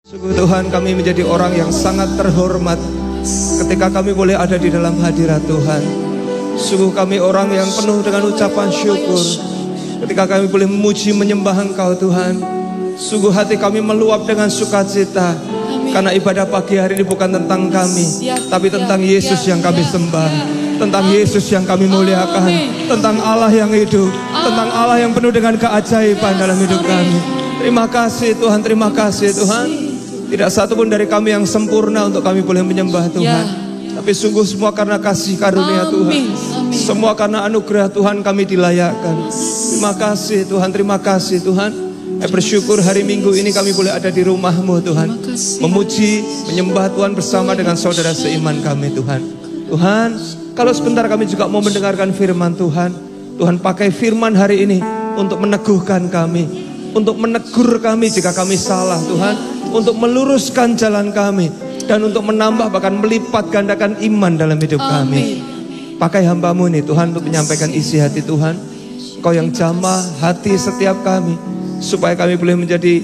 Sungguh Tuhan, kami menjadi orang yang sangat terhormat ketika kami boleh ada di dalam hadirat Tuhan. Sungguh kami orang yang penuh dengan ucapan syukur ketika kami boleh memuji menyembah Engkau Tuhan. Sungguh hati kami meluap dengan sukacita karena ibadah pagi hari ini bukan tentang kami, tapi tentang Yesus yang kami sembah, tentang Yesus yang kami muliakan, tentang Allah yang hidup, tentang Allah yang penuh dengan keajaiban dalam hidup kami. Terima kasih Tuhan, terima kasih Tuhan. Tidak satu pun dari kami yang sempurna untuk kami boleh menyembah Tuhan, tapi sungguh semua karena kasih karunia Tuhan. Semua karena anugerah Tuhan kami dilayakkan. Terima kasih Tuhan, terima kasih Tuhan. Saya bersyukur hari Minggu ini kami boleh ada di rumah-Mu Tuhan, memuji, menyembah Tuhan bersama dengan saudara seiman kami Tuhan. Tuhan, kalau sebentar kami juga mau mendengarkan firman Tuhan, Tuhan pakai firman hari ini untuk meneguhkan kami, untuk menegur kami jika kami salah Tuhan, untuk meluruskan jalan kami, dan untuk menambah bahkan melipat gandakan iman dalam hidup kami. Pakai hamba-Mu ini Tuhan untuk menyampaikan isi hati Tuhan. Engkau yang jamah hati setiap kami, supaya kami boleh menjadi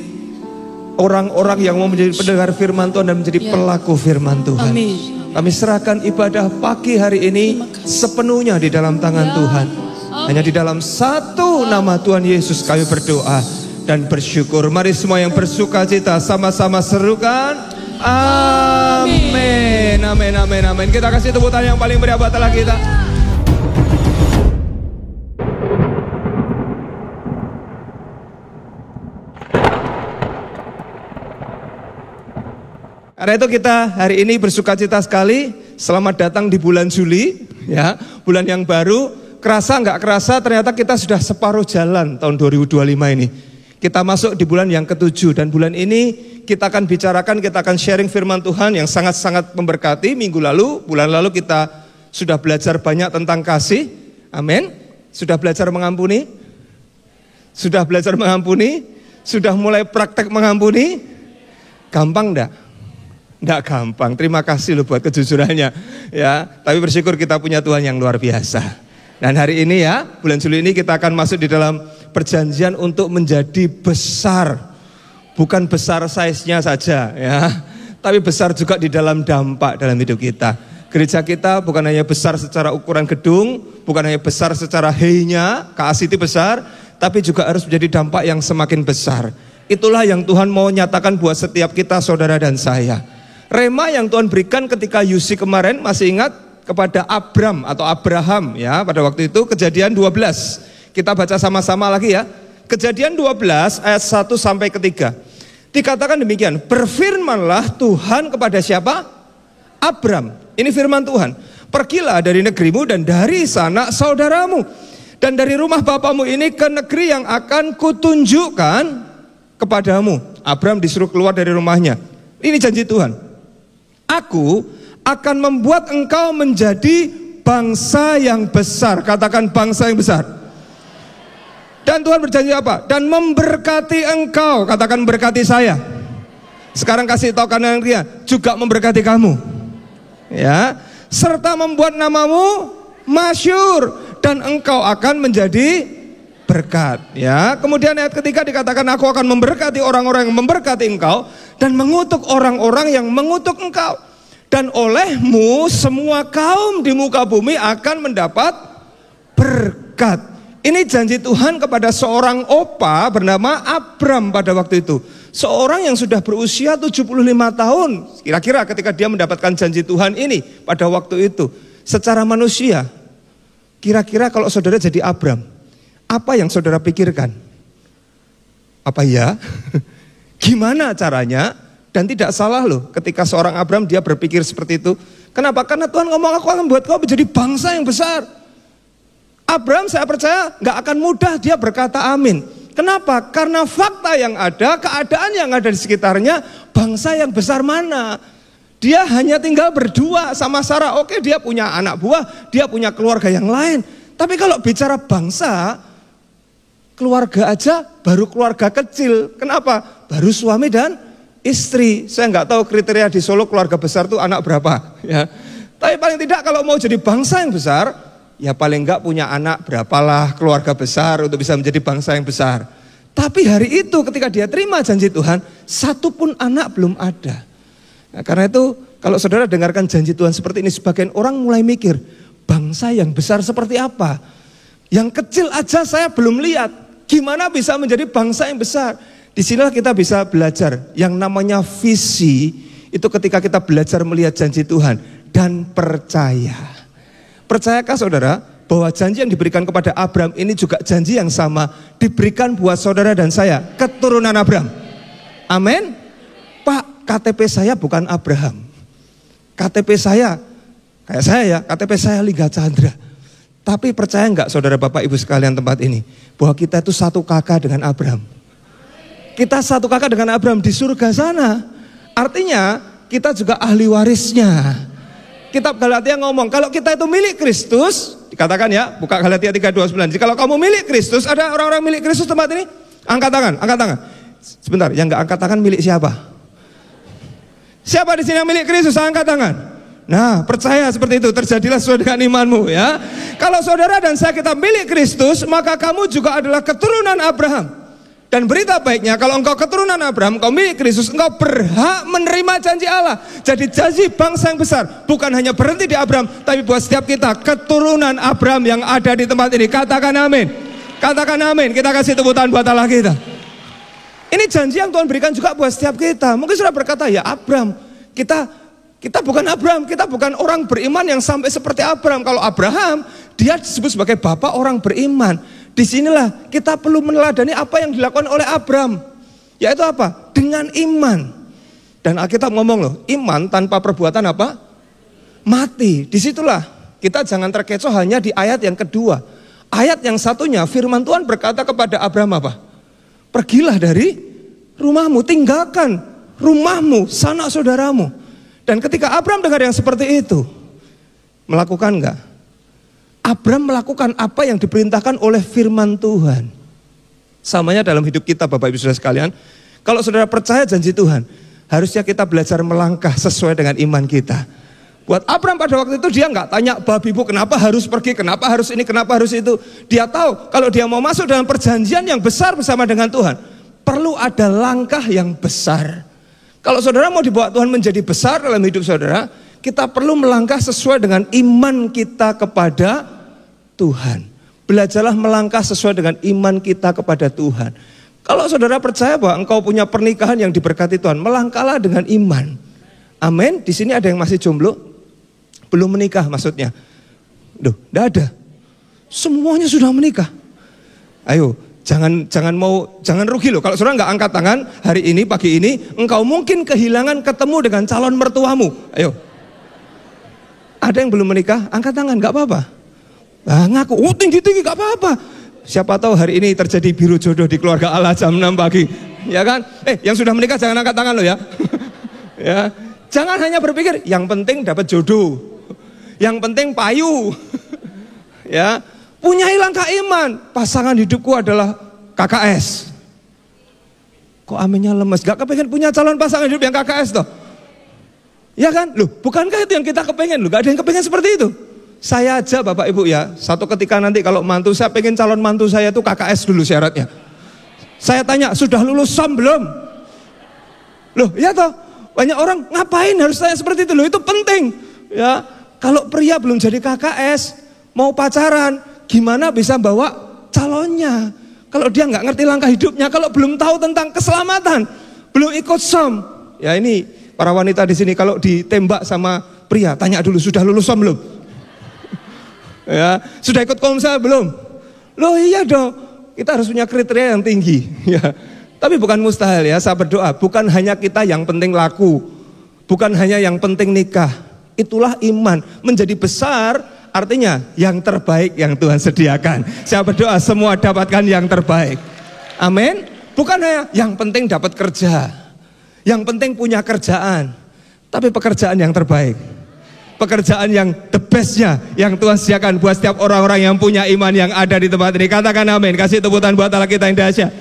orang-orang yang mau menjadi pendengar firman Tuhan dan menjadi pelaku firman Tuhan. Kami serahkan ibadah pagi hari ini sepenuhnya di dalam tangan Tuhan. Hanya di dalam satu nama Tuhan Yesus kami berdoa dan bersyukur. Mari semua yang bersuka cita sama-sama serukan amin, amin, amin, amin. Kita kasih tepuk tangan yang paling meriah buat Allah kita. Karena itu kita hari ini bersuka cita sekali. Selamat datang di bulan Juli, ya, bulan yang baru. Kerasa nggak kerasa ternyata kita sudah separuh jalan tahun 2025 ini. Kita masuk di bulan yang ke-7, dan bulan ini kita akan bicarakan, kita akan sharing firman Tuhan yang sangat-sangat memberkati. Bulan lalu kita sudah belajar banyak tentang kasih. Amin. Sudah belajar mengampuni? Sudah belajar mengampuni? Sudah mulai praktek mengampuni? Gampang enggak? Enggak gampang. Terima kasih loh buat kejujurannya, ya. Tapi bersyukur kita punya Tuhan yang luar biasa. Dan hari ini ya, bulan Juli ini kita akan masuk di dalam perjanjian untuk menjadi besar. Bukan besar size-nya saja ya, tapi besar juga di dalam dampak dalam hidup kita. Gereja kita bukan hanya besar secara ukuran gedung, bukan hanya besar secara heinya, KACT besar, tapi juga harus menjadi dampak yang semakin besar. Itulah yang Tuhan mau nyatakan buat setiap kita, saudara dan saya. Rema yang Tuhan berikan ketika Yusi kemarin, masih ingat, kepada Abram atau Abraham ya, pada waktu itu Kejadian 12. Kita baca sama-sama lagi ya. Kejadian 12 ayat 1 sampai 3. Dikatakan demikian, berfirmanlah Tuhan kepada siapa? Abram. Ini firman Tuhan. Pergilah dari negerimu dan dari sanak saudaramu, dan dari rumah bapamu ini ke negeri yang akan kutunjukkan kepadamu. Abram disuruh keluar dari rumahnya. Ini janji Tuhan. Aku akan membuat engkau menjadi bangsa yang besar. Katakan bangsa yang besar. Dan Tuhan berjanji apa? Dan memberkati engkau. Katakan berkati saya. Sekarang kasih tahu kanan dia, juga memberkati kamu. Ya, serta membuat namamu masyhur, dan engkau akan menjadi berkat. Ya, kemudian ayat ketiga dikatakan, aku akan memberkati orang-orang yang memberkati engkau, dan mengutuk orang-orang yang mengutuk engkau. Dan olehmu semua kaum di muka bumi akan mendapat berkat. Ini janji Tuhan kepada seorang opa bernama Abram pada waktu itu. Seorang yang sudah berusia 75 tahun. Kira-kira ketika dia mendapatkan janji Tuhan ini pada waktu itu. Secara manusia, kira-kira kalau saudara jadi Abram, apa yang saudara pikirkan? Apa ya? Gimana caranya? Dan tidak salah loh ketika seorang Abram dia berpikir seperti itu. Kenapa? Karena Tuhan ngomong, aku akan buat kau menjadi bangsa yang besar. Abram, saya percaya gak akan mudah dia berkata amin. Kenapa? Karena fakta yang ada, keadaan yang ada di sekitarnya, bangsa yang besar mana? Dia hanya tinggal berdua sama Sarah. Oke, dia punya anak buah, dia punya keluarga yang lain. Tapi kalau bicara bangsa, keluarga aja baru keluarga kecil. Kenapa? Baru suami dan istri. Saya nggak tahu kriteria di Solo keluarga besar itu anak berapa ya. Tapi paling tidak kalau mau jadi bangsa yang besar, ya paling nggak punya anak berapalah, keluarga besar untuk bisa menjadi bangsa yang besar. Tapi hari itu ketika dia terima janji Tuhan, satu pun anak belum ada. Nah, karena itu kalau saudara dengarkan janji Tuhan seperti ini, sebagian orang mulai mikir, bangsa yang besar seperti apa? Yang kecil aja saya belum lihat, gimana bisa menjadi bangsa yang besar? Disinilah kita bisa belajar yang namanya visi, itu ketika kita belajar melihat janji Tuhan dan percaya. Percayakah saudara bahwa janji yang diberikan kepada Abraham ini juga janji yang sama diberikan buat saudara dan saya, keturunan Abraham. Amin. Pak, KTP saya bukan Abraham. KTP saya kayak saya ya, KTP saya Lingga Chandra. Tapi percaya enggak saudara Bapak Ibu sekalian tempat ini, bahwa kita itu satu kakak dengan Abraham. Kita satu kakak dengan Abraham di surga sana. Artinya kita juga ahli warisnya. Kitab Galatia ngomong, kalau kita itu milik Kristus, dikatakan ya, buka Galatia 3:29. Kalau kamu milik Kristus, ada orang-orang milik Kristus tempat ini? Angkat tangan, angkat tangan. Sebentar, yang enggak angkat tangan milik siapa? Siapa di sini yang milik Kristus? Angkat tangan. Nah, percaya seperti itu, terjadilah sesuai dengan imanmu ya. Kalau saudara dan saya kita milik Kristus, maka kamu juga adalah keturunan Abraham. Dan berita baiknya, kalau engkau keturunan Abraham, engkau milik Kristus, engkau berhak menerima janji Allah. Jadi janji bangsa yang besar bukan hanya berhenti di Abraham, tapi buat setiap kita, keturunan Abraham yang ada di tempat ini. Katakan amin. Katakan amin. Kita kasih tepuk tangan buat Allah kita. Ini janji yang Tuhan berikan juga buat setiap kita. Mungkin sudah berkata, ya Abraham, kita bukan Abraham, kita bukan orang beriman yang sampai seperti Abraham. Kalau Abraham, dia disebut sebagai bapak orang beriman. Disinilah kita perlu meneladani apa yang dilakukan oleh Abraham. Yaitu apa? Dengan iman. Dan Alkitab ngomong loh, iman tanpa perbuatan apa? Mati. Disitulah kita jangan terkecoh hanya di ayat yang kedua. Ayat yang satunya firman Tuhan berkata kepada Abraham apa? Pergilah dari rumahmu, tinggalkan rumahmu, sanak saudaramu. Dan ketika Abraham dengar yang seperti itu, melakukan enggak? Abraham melakukan apa yang diperintahkan oleh firman Tuhan. Samanya dalam hidup kita Bapak Ibu Saudara sekalian. Kalau saudara percaya janji Tuhan, harusnya kita belajar melangkah sesuai dengan iman kita. Buat Abraham pada waktu itu dia nggak tanya babi ibu kenapa harus pergi, kenapa harus ini, kenapa harus itu. Dia tahu kalau dia mau masuk dalam perjanjian yang besar bersama dengan Tuhan, perlu ada langkah yang besar. Kalau saudara mau dibawa Tuhan menjadi besar dalam hidup saudara, kita perlu melangkah sesuai dengan iman kita kepada Tuhan. Belajarlah melangkah sesuai dengan iman kita kepada Tuhan. Kalau saudara percaya bahwa engkau punya pernikahan yang diberkati Tuhan, melangkahlah dengan iman. Amin. Di sini ada yang masih jomblo, belum menikah maksudnya. Duh, enggak ada. Semuanya sudah menikah. Ayo, jangan rugi loh. Kalau saudara nggak angkat tangan hari ini, pagi ini, engkau mungkin kehilangan ketemu dengan calon mertuamu. Ayo. Ada yang belum menikah, angkat tangan, gak apa-apa. Nah, ngaku, tinggi-tinggi gak apa-apa. Siapa tahu hari ini terjadi biru jodoh di keluarga Allah jam 6 pagi. Ya kan? Yang sudah menikah jangan angkat tangan loh ya. Ya. Jangan hanya berpikir, yang penting dapat jodoh. Yang penting payu. Ya. Punyai langkah iman. Pasangan hidupku adalah KKS. Kok aminnya lemes? Gak kepengen punya calon pasangan hidup yang KKS toh? Ya kan? Loh, bukankah itu yang kita kepengen? Loh, gak ada yang kepengen seperti itu. Saya aja Bapak Ibu ya, satu ketika nanti kalau mantu saya pengen calon mantu saya itu KKS dulu syaratnya. Saya tanya, sudah lulus SOM belum? Loh, ya toh, banyak orang ngapain harus tanya seperti itu? Loh, itu penting. Ya, kalau pria belum jadi KKS, mau pacaran, gimana bisa bawa calonnya? Kalau dia nggak ngerti langkah hidupnya, kalau belum tahu tentang keselamatan, belum ikut SOM. Ya ini para wanita di sini kalau ditembak sama pria, tanya dulu sudah lulus SOM belum? Ya, sudah ikut komsel belum? Loh iya dong, kita harus punya kriteria yang tinggi. Ya, tapi bukan mustahil ya. Saya berdoa, bukan hanya kita yang penting laku, bukan hanya yang penting nikah. Itulah iman menjadi besar. Artinya yang terbaik yang Tuhan sediakan. Saya berdoa semua dapatkan yang terbaik. Amin. Bukan hanya yang penting dapat kerja, yang penting punya kerjaan, tapi pekerjaan yang terbaik, pekerjaan yang the bestnya yang Tuhan sediakan buat setiap orang-orang yang punya iman yang ada di tempat ini. Katakan amin. Kasih tepuk tangan buat Allah kita yang dahsyat.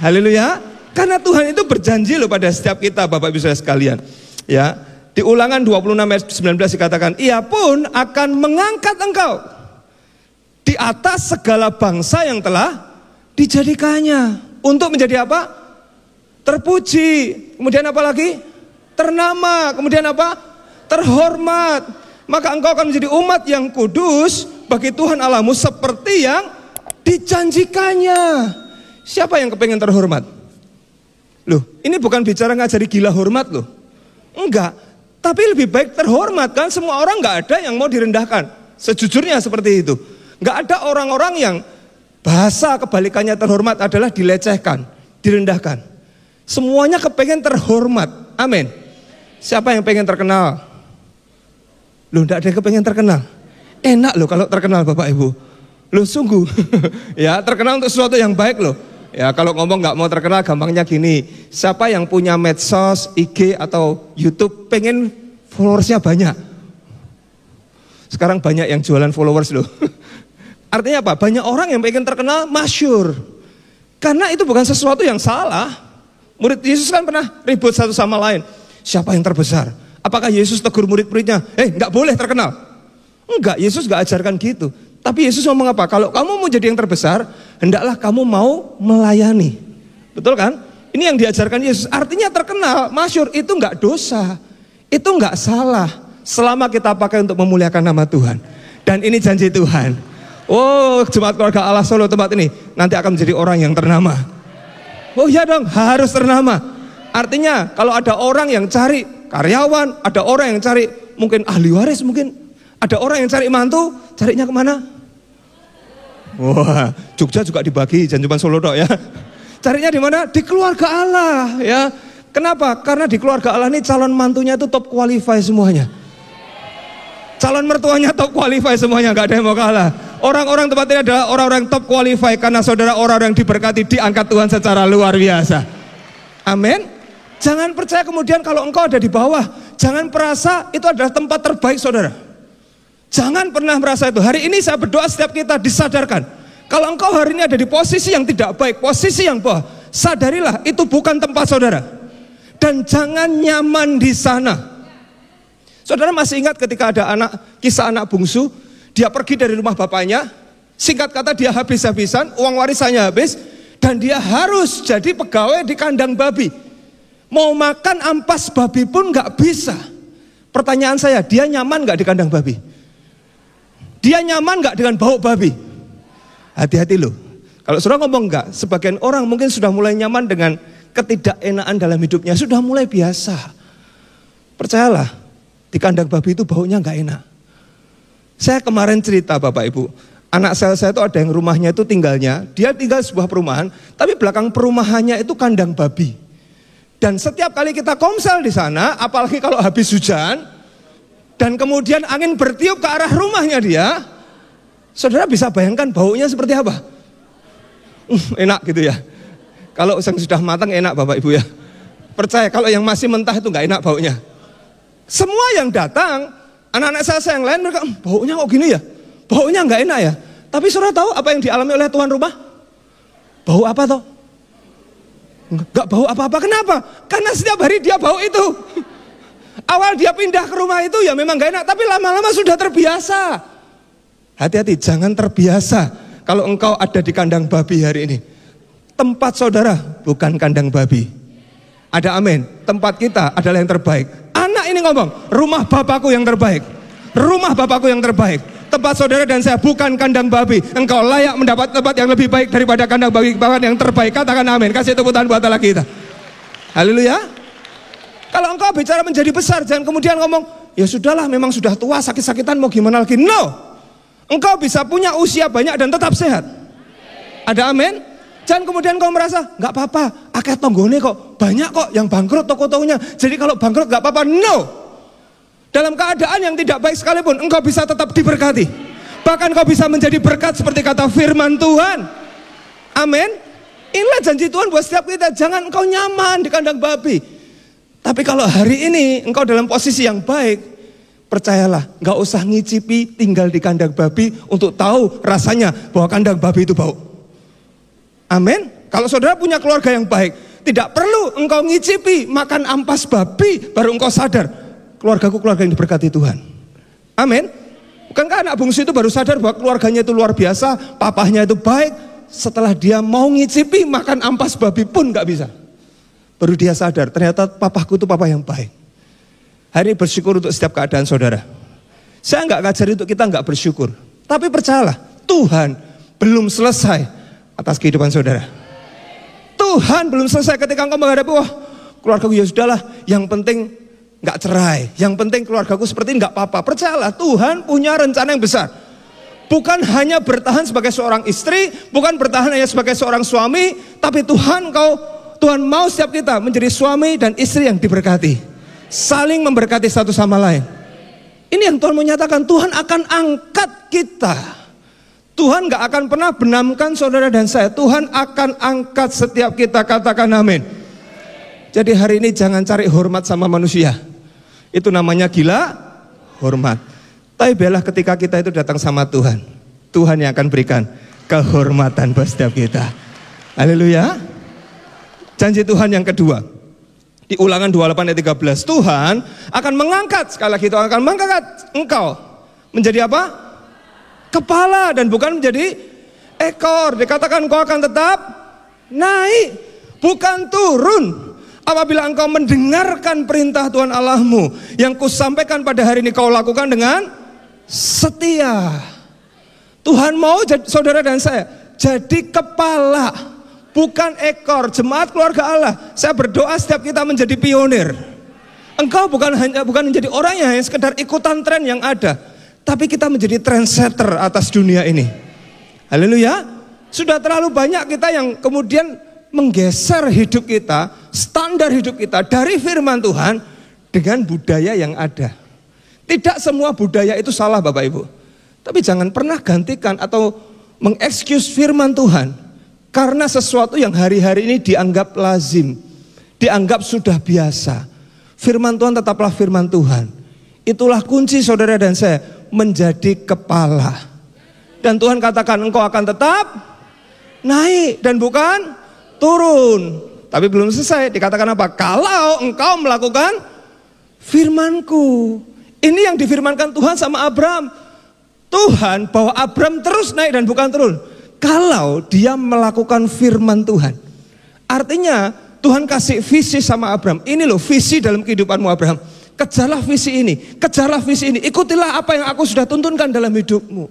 Haleluya. Karena Tuhan itu berjanji loh pada setiap kita Bapak Ibu Saudara sekalian. Ya, di Ulangan 26 ayat 19 dikatakan, Ia pun akan mengangkat engkau di atas segala bangsa yang telah dijadikannya. untuk menjadi apa? Terpuji. Kemudian apa lagi? Ternama. Kemudian apa? Terhormat. Maka engkau akan menjadi umat yang kudus bagi Tuhan Allahmu seperti yang dijanjikannya. Siapa yang kepengen terhormat? Loh, ini bukan bicara ngajari gila hormat loh. Enggak, tapi lebih baik terhormat kan. Semua orang nggak ada yang mau direndahkan. Sejujurnya seperti itu. Nggak ada orang-orang yang bahasa kebalikannya terhormat adalah dilecehkan, direndahkan. Semuanya kepengen terhormat. Amin. Siapa yang pengen terkenal? Loh, enggak ada yang kepengen terkenal. Enak loh kalau terkenal Bapak Ibu. Loh sungguh. Ya, terkenal untuk sesuatu yang baik loh. Ya, kalau ngomong nggak mau terkenal gampangnya gini. Siapa yang punya medsos, IG atau YouTube pengen followersnya banyak? Sekarang banyak yang jualan followers loh. Artinya apa? Banyak orang yang pengen terkenal, masyhur. Karena itu bukan sesuatu yang salah. Murid Yesus kan pernah ribut satu sama lain. Siapa yang terbesar? Apakah Yesus tegur murid-muridnya? Nggak boleh terkenal. Enggak, Yesus nggak ajarkan gitu. Tapi Yesus ngomong apa? Kalau kamu mau jadi yang terbesar, hendaklah kamu mau melayani. Betul kan? Ini yang diajarkan Yesus. Artinya terkenal, masyhur, itu enggak dosa. Itu enggak salah. Selama kita pakai untuk memuliakan nama Tuhan. Dan ini janji Tuhan. Oh, Jemaat Keluarga Allah Solo tempat ini nanti akan menjadi orang yang ternama. Oh iya dong, harus ternama. Artinya kalau ada orang yang cari karyawan, ada orang yang cari mungkin ahli waris, mungkin ada orang yang cari mantu, carinya kemana? Wah, Jogja juga dibagi, jangan cuma Solo dok ya. Carinya di mana? Di keluarga Allah ya. Kenapa? Karena di keluarga Allah ini calon mantunya itu top qualify semuanya. Calon mertuanya top qualify semuanya, nggak ada yang mau kalah. Orang-orang tempat ini adalah orang-orang top qualify karena saudara orang-orang yang diberkati diangkat Tuhan secara luar biasa. Amin. Jangan percaya kemudian kalau engkau ada di bawah, jangan merasa itu adalah tempat terbaik saudara. Jangan pernah merasa itu. Hari ini saya berdoa setiap kita disadarkan. Kalau engkau hari ini ada di posisi yang tidak baik, posisi yang bawah, sadarilah itu bukan tempat saudara. Dan jangan nyaman di sana. Saudara masih ingat ketika ada kisah anak bungsu, dia pergi dari rumah bapaknya, singkat kata dia habis-habisan, uang warisannya habis, dan dia harus jadi pegawai di kandang babi. Mau makan ampas babi pun gak bisa. Pertanyaan saya, dia nyaman gak di kandang babi? Dia nyaman gak dengan bau babi? Hati-hati loh. Kalau saudara ngomong enggak, sebagian orang mungkin sudah mulai nyaman dengan ketidakenaan dalam hidupnya. Sudah mulai biasa. Percayalah, di kandang babi itu baunya enggak enak. Saya kemarin cerita Bapak Ibu, anak saya itu ada yang rumahnya itu tinggalnya, dia tinggal di sebuah perumahan, tapi belakang perumahannya itu kandang babi. Dan setiap kali kita komsel di sana, apalagi kalau habis hujan, dan kemudian angin bertiup ke arah rumahnya dia, saudara bisa bayangkan baunya seperti apa? Enak gitu ya. Kalau yang sudah matang enak Bapak Ibu ya. Percaya kalau yang masih mentah itu nggak enak baunya. Semua yang datang, anak-anak saya yang lain mereka, baunya kok gini ya? Baunya nggak enak ya? Tapi saudara tahu apa yang dialami oleh tuan rumah? Bau apa toh? Nggak bau apa-apa. Kenapa? Karena setiap hari dia bau itu. Awal dia pindah ke rumah itu ya memang gak enak, tapi lama-lama sudah terbiasa. Hati-hati, jangan terbiasa. Kalau engkau ada di kandang babi hari ini, tempat saudara bukan kandang babi. Ada amin. Tempat kita adalah yang terbaik. Anak ini ngomong, rumah bapakku yang terbaik. Rumah bapakku yang terbaik. Tempat saudara dan saya bukan kandang babi. Engkau layak mendapat tempat yang lebih baik daripada kandang babi, bahkan yang terbaik. Katakan amin. Kasih tepuk tangan buat Allah kita. Haleluya. Kalau engkau bicara menjadi besar, jangan kemudian ngomong, ya sudahlah memang sudah tua, sakit-sakitan mau gimana lagi. No, engkau bisa punya usia banyak dan tetap sehat. Ada amin? Jangan kemudian kau merasa, gak apa-apa, akeh tonggone kok, banyak kok yang bangkrut toko-tokonya. Jadi kalau bangkrut gak apa-apa. No, dalam keadaan yang tidak baik sekalipun, engkau bisa tetap diberkati. Bahkan kau bisa menjadi berkat seperti kata firman Tuhan. Amin. Inilah janji Tuhan buat setiap kita. Jangan engkau nyaman di kandang babi. Tapi kalau hari ini engkau dalam posisi yang baik, percayalah, gak usah ngicipi tinggal di kandang babi untuk tahu rasanya bahwa kandang babi itu bau. Amin. Kalau saudara punya keluarga yang baik, tidak perlu engkau ngicipi makan ampas babi baru engkau sadar, keluargaku keluarga yang diberkati Tuhan. Amin. Bukankah anak bungsu itu baru sadar bahwa keluarganya itu luar biasa, papahnya itu baik, setelah dia mau ngicipi makan ampas babi pun gak bisa. Baru dia sadar, ternyata papaku itu papa yang baik. Hari ini bersyukur untuk setiap keadaan saudara. Saya gak ngajari untuk kita gak bersyukur. Tapi percayalah, Tuhan belum selesai atas kehidupan saudara. Tuhan belum selesai ketika engkau menghadapi, wah keluargaku ya sudahlah, yang penting gak cerai, yang penting keluargaku seperti ini gak apa-apa. Percayalah, Tuhan punya rencana yang besar. Bukan hanya bertahan sebagai seorang istri, bukan bertahan hanya sebagai seorang suami, tapi Tuhan mau setiap kita menjadi suami dan istri yang diberkati, saling memberkati satu sama lain. Ini yang Tuhan menyatakan, Tuhan akan angkat kita. Tuhan gak akan pernah benamkan saudara dan saya. Tuhan akan angkat setiap kita, katakan amin. Jadi hari ini jangan cari hormat sama manusia. Itu namanya gila hormat. Tapi biarlah ketika kita itu datang sama Tuhan, Tuhan yang akan berikan kehormatan buat setiap kita. Haleluya. Janji Tuhan yang kedua, di Ulangan 28 ayat 13, Tuhan akan mengangkat, sekali lagi Tuhan akan mengangkat engkau menjadi apa? Kepala dan bukan menjadi ekor. Dikatakan engkau akan tetap naik, bukan turun. Apabila engkau mendengarkan perintah Tuhan Allahmu yang kusampaikan pada hari ini kau lakukan dengan setia. Tuhan mau saudara dan saya jadi kepala, bukan ekor. Jemaat keluarga Allah, saya berdoa setiap kita menjadi pionir. Engkau bukan menjadi orang yang hanya sekedar ikutan tren yang ada, tapi kita menjadi trendsetter atas dunia ini. Haleluya. Sudah terlalu banyak kita yang kemudian menggeser hidup kita, standar hidup kita dari firman Tuhan dengan budaya yang ada. Tidak semua budaya itu salah Bapak Ibu, tapi jangan pernah gantikan atau mengexcuse firman Tuhan karena sesuatu yang hari-hari ini dianggap lazim, dianggap sudah biasa. Firman Tuhan tetaplah firman Tuhan. Itulah kunci saudara dan saya menjadi kepala. Dan Tuhan katakan engkau akan tetap naik dan bukan turun. Tapi belum selesai, dikatakan apa? Kalau engkau melakukan firmanku. Ini yang difirmankan Tuhan sama Abraham. Tuhan bahwa Abraham terus naik dan bukan turun kalau dia melakukan firman Tuhan. Artinya Tuhan kasih visi sama Abraham. Ini loh visi dalam kehidupanmu Abraham. Kejarlah visi ini, kejarlah visi ini. Ikutilah apa yang aku sudah tuntunkan dalam hidupmu.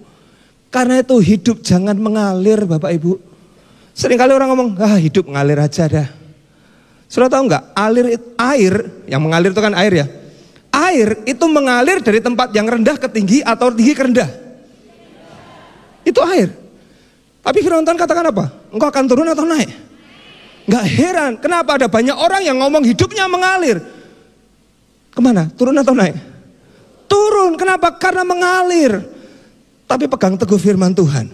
Karena itu hidup jangan mengalir Bapak Ibu. Seringkali orang ngomong, hidup ngalir aja dah. Sudah tahu nggak? Air, yang mengalir itu kan air ya. Air itu mengalir dari tempat yang rendah ke tinggi atau tinggi ke rendah. Itu air. Tapi firman Tuhan katakan apa? Engkau akan turun atau naik? Nggak heran, kenapa ada banyak orang yang ngomong hidupnya mengalir. Kemana? Turun atau naik? Turun, kenapa? Karena mengalir. Tapi pegang teguh firman Tuhan.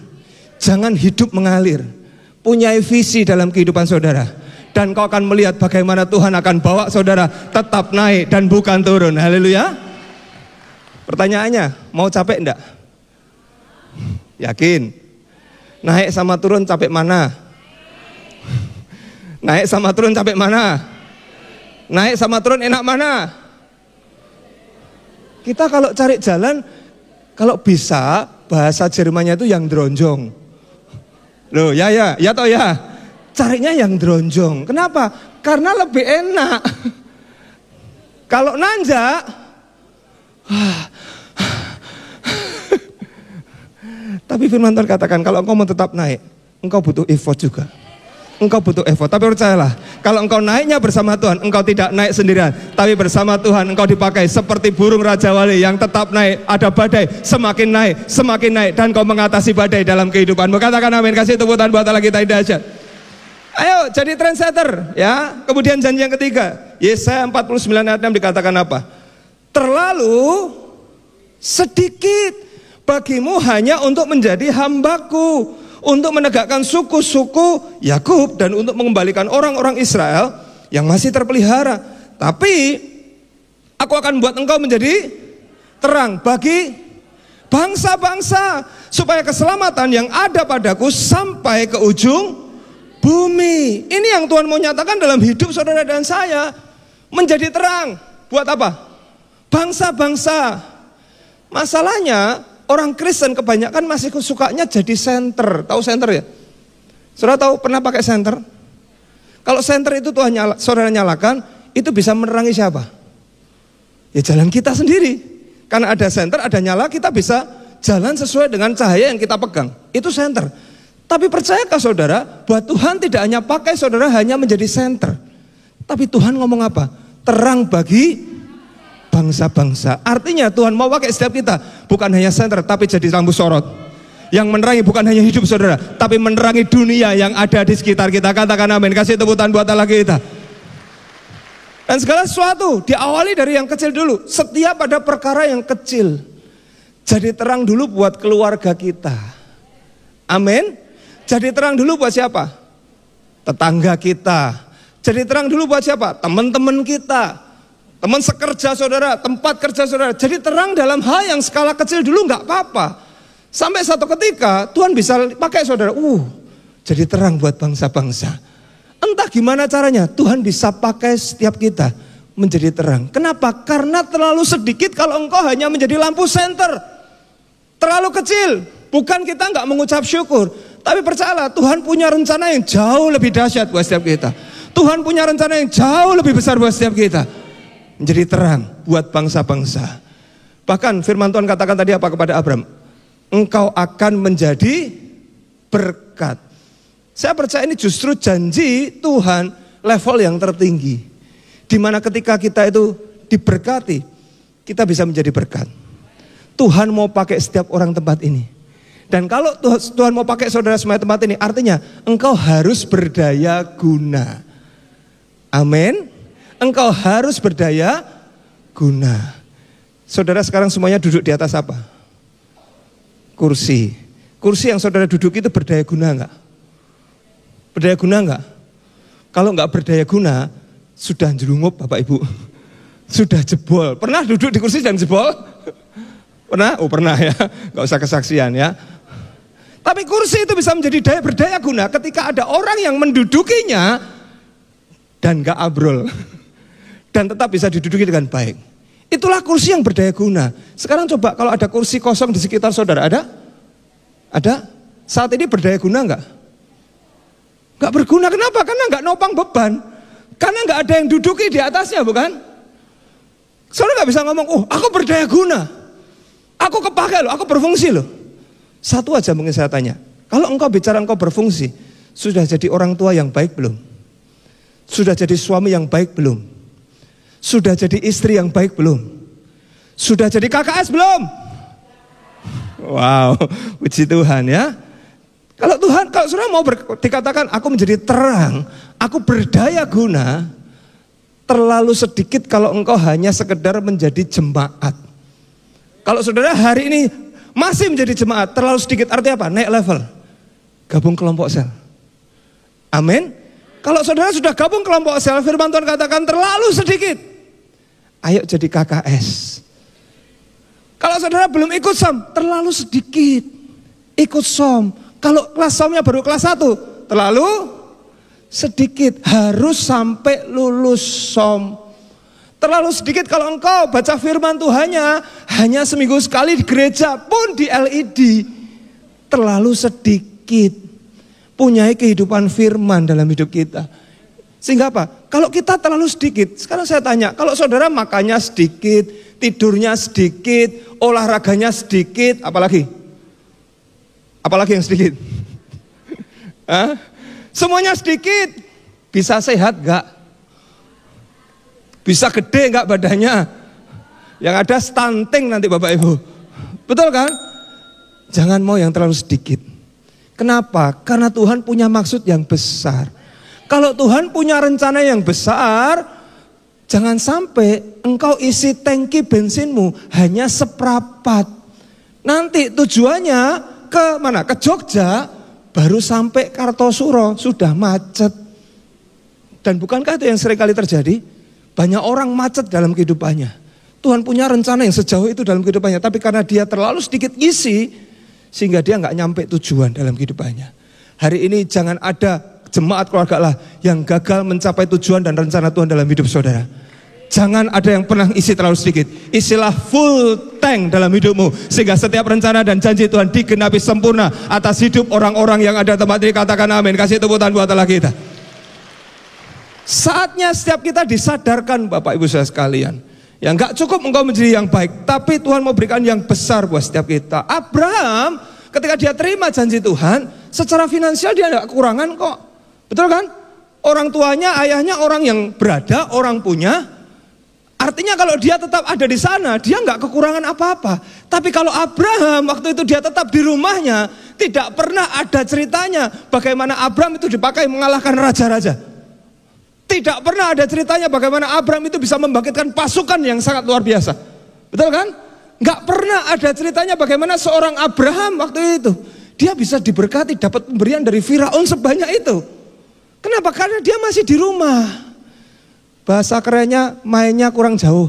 Jangan hidup mengalir. Punyai visi dalam kehidupan saudara. Dan kau akan melihat bagaimana Tuhan akan bawa saudara tetap naik dan bukan turun. Haleluya. Pertanyaannya, mau capek enggak? Yakin? Naik sama turun capek mana? Naik sama turun capek mana? Naik sama turun enak mana? Kita kalau cari jalan, kalau bisa bahasa Jermannya itu yang dronjong. Loh ya toh ya. Carinya yang dronjong. Kenapa? Karena lebih enak. Kalau nanjak, tapi firman Tuhan katakan kalau engkau mau tetap naik, engkau butuh effort juga. Engkau butuh effort, tapi percayalah, kalau engkau naiknya bersama Tuhan, engkau tidak naik sendirian, tapi bersama Tuhan engkau dipakai seperti burung Raja Wali yang tetap naik. Ada badai, semakin naik, dan kau mengatasi badai dalam kehidupanmu. Katakan amin, kasih tepuk tangan buat Allah kita yang dahsyat. Ayo jadi trendsetter ya. Kemudian janji yang ketiga, Yesaya 49 ayat 6 dikatakan apa? Terlalu sedikit bagimu hanya untuk menjadi hambaku, untuk menegakkan suku-suku Yakub dan untuk mengembalikan orang-orang Israel yang masih terpelihara. Tapi aku akan buat engkau menjadi terang bagi bangsa-bangsa, supaya keselamatan yang ada padaku sampai ke ujung bumi. Ini yang Tuhan mau nyatakan dalam hidup saudara dan saya. Menjadi terang. Buat apa? Bangsa-bangsa. Masalahnya orang Kristen kebanyakan masih sukanya jadi center. Tahu center ya? Saudara tahu pernah pakai senter? Kalau senter itu Tuhan saudara nyalakan, itu bisa menerangi siapa? Ya jalan kita sendiri. Karena ada senter, ada nyala, kita bisa jalan sesuai dengan cahaya yang kita pegang. Itu senter. Tapi percayakah saudara bahwa Tuhan tidak hanya pakai saudara hanya menjadi senter. Tapi Tuhan ngomong apa? Terang bagi bangsa-bangsa. Artinya Tuhan mau pakai setiap kita. Bukan hanya senter, tapi jadi lampu sorot. Yang menerangi bukan hanya hidup saudara, tapi menerangi dunia yang ada di sekitar kita. Katakan amin. Kasih tepuk tangan buat Allah kita. Dan segala sesuatu diawali dari yang kecil dulu. Setiap ada perkara yang kecil, jadi terang dulu buat keluarga kita. Amin. Jadi terang dulu buat siapa? Tetangga kita. Jadi terang dulu buat siapa? Teman-teman kita. Teman sekerja saudara, tempat kerja saudara. Jadi terang dalam hal yang skala kecil dulu nggak apa-apa. Sampai satu ketika Tuhan bisa pakai saudara. Jadi terang buat bangsa-bangsa. Entah gimana caranya, Tuhan bisa pakai setiap kita menjadi terang. Kenapa? Karena terlalu sedikit kalau engkau hanya menjadi lampu senter. Terlalu kecil. Bukan kita nggak mengucap syukur. Tapi percayalah, Tuhan punya rencana yang jauh lebih dahsyat buat setiap kita. Tuhan punya rencana yang jauh lebih besar buat setiap kita. Menjadi terang buat bangsa-bangsa. Bahkan firman Tuhan katakan tadi apa kepada Abraham? Engkau akan menjadi berkat. Saya percaya ini justru janji Tuhan level yang tertinggi. Dimana ketika kita itu diberkati, kita bisa menjadi berkat. Tuhan mau pakai setiap orang tempat ini. Dan kalau Tuhan mau pakai saudara semua tempat ini, artinya engkau harus berdaya guna. Amin. Engkau harus berdaya guna. Saudara sekarang semuanya duduk di atas apa? Kursi. Kursi yang saudara duduk itu berdaya guna enggak? Berdaya guna enggak? Kalau enggak berdaya guna, sudah jerungup Bapak Ibu. Sudah jebol. Pernah duduk di kursi dan jebol? Pernah? Oh pernah ya. Enggak usah kesaksian ya. Tapi kursi itu bisa menjadi berdaya guna ketika ada orang yang mendudukinya dan enggak abrol. Dan tetap bisa diduduki dengan baik. Itulah kursi yang berdaya guna. Sekarang coba kalau ada kursi kosong di sekitar saudara, ada? Ada? Saat ini berdaya guna enggak? Enggak berguna, kenapa? Karena enggak nopang beban. Karena enggak ada yang duduki di atasnya, bukan? Saudara enggak bisa ngomong, aku berdaya guna. Aku kepakai loh, aku berfungsi loh. Satu aja mungkin saya tanya. Kalau engkau bicara engkau berfungsi, sudah jadi orang tua yang baik belum? Sudah jadi suami yang baik belum? Sudah jadi istri yang baik belum? Sudah jadi KKS belum? Wow, puji Tuhan ya. Kalau saudara mau dikatakan aku menjadi terang, aku berdaya guna, terlalu sedikit kalau engkau hanya sekedar menjadi jemaat. Kalau saudara hari ini masih menjadi jemaat, terlalu sedikit, artinya apa? Naik level, gabung kelompok sel. Amin. Kalau saudara sudah gabung kelompok sel, firman Tuhan katakan terlalu sedikit, ayo jadi KKS. Kalau saudara belum ikut SOM, terlalu sedikit, ikut SOM. Kalau kelas SOM-nya baru kelas 1, terlalu sedikit, harus sampai lulus SOM. Terlalu sedikit kalau engkau baca firman Tuhannya hanya seminggu sekali di gereja pun di LED. Terlalu sedikit. Punyai kehidupan firman dalam hidup kita. Sehingga apa? Kalau kita terlalu sedikit, sekarang saya tanya, kalau saudara makannya sedikit, tidurnya sedikit, olahraganya sedikit, apalagi? Apalagi yang sedikit? Semuanya sedikit. Bisa sehat gak? Bisa gede gak badannya? Yang ada stunting nanti Bapak Ibu. Betul kan? Jangan mau yang terlalu sedikit. Kenapa? Karena Tuhan punya maksud yang besar. Kalau Tuhan punya rencana yang besar, jangan sampai engkau isi tangki bensinmu hanya seprapat. Nanti tujuannya ke mana? Ke Jogja, baru sampai Kartosuro sudah macet. Dan bukankah itu yang sering kali terjadi? Banyak orang macet dalam kehidupannya. Tuhan punya rencana yang sejauh itu dalam kehidupannya, tapi karena dia terlalu sedikit isi, sehingga dia nggak nyampe tujuan dalam kehidupannya. Hari ini jangan ada jemaat keluarga Allah yang gagal mencapai tujuan dan rencana Tuhan dalam hidup saudara. Jangan ada yang pernah isi terlalu sedikit. Isilah full tank dalam hidupmu, sehingga setiap rencana dan janji Tuhan digenapi sempurna atas hidup orang-orang yang ada tempat ini. Katakan amin. Kasih tepuk tangan buat Allah kita. Saatnya setiap kita disadarkan, Bapak Ibu Saudara sekalian, ya nggak cukup engkau menjadi yang baik, tapi Tuhan mau berikan yang besar buat setiap kita. Abraham ketika dia terima janji Tuhan, secara finansial dia nggak kekurangan kok. Betul kan? Orang tuanya, ayahnya orang yang berada, orang punya. Artinya kalau dia tetap ada di sana, dia nggak kekurangan apa-apa. Tapi kalau Abraham waktu itu dia tetap di rumahnya, tidak pernah ada ceritanya bagaimana Abraham itu dipakai mengalahkan raja-raja. Tidak pernah ada ceritanya bagaimana Abraham itu bisa membangkitkan pasukan yang sangat luar biasa. Betul kan? Nggak pernah ada ceritanya bagaimana seorang Abraham waktu itu dia bisa diberkati, dapat pemberian dari Firaun sebanyak itu. Kenapa? Karena dia masih di rumah. Bahasa kerennya mainnya kurang jauh,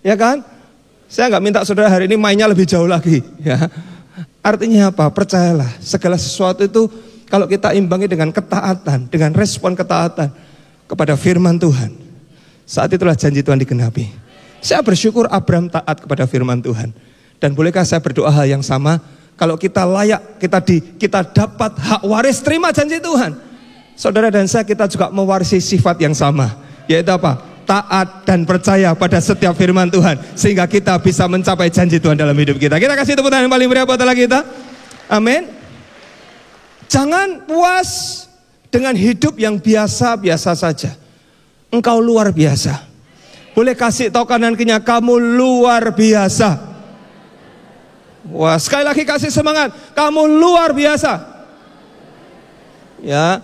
ya kan? Saya nggak minta saudara hari ini mainnya lebih jauh lagi, ya. Artinya apa? Percayalah, segala sesuatu itu kalau kita imbangi dengan ketaatan, dengan respon ketaatan kepada firman Tuhan, saat itulah janji Tuhan digenapi. Saya bersyukur Abraham taat kepada firman Tuhan. Dan bolehkah saya berdoa hal yang sama? Kalau kita layak, kita dapat hak waris terima janji Tuhan. Saudara dan saya, kita juga mewarisi sifat yang sama. Yaitu apa? Taat dan percaya pada setiap firman Tuhan, sehingga kita bisa mencapai janji Tuhan dalam hidup kita. Kita kasih tepuk tangan yang paling meriah buat Allah kita. Amin. Jangan puas dengan hidup yang biasa-biasa saja. Engkau luar biasa. Boleh kasih tahu kanan kirinya, kamu luar biasa. Wah, sekali lagi kasih semangat, kamu luar biasa. Ya.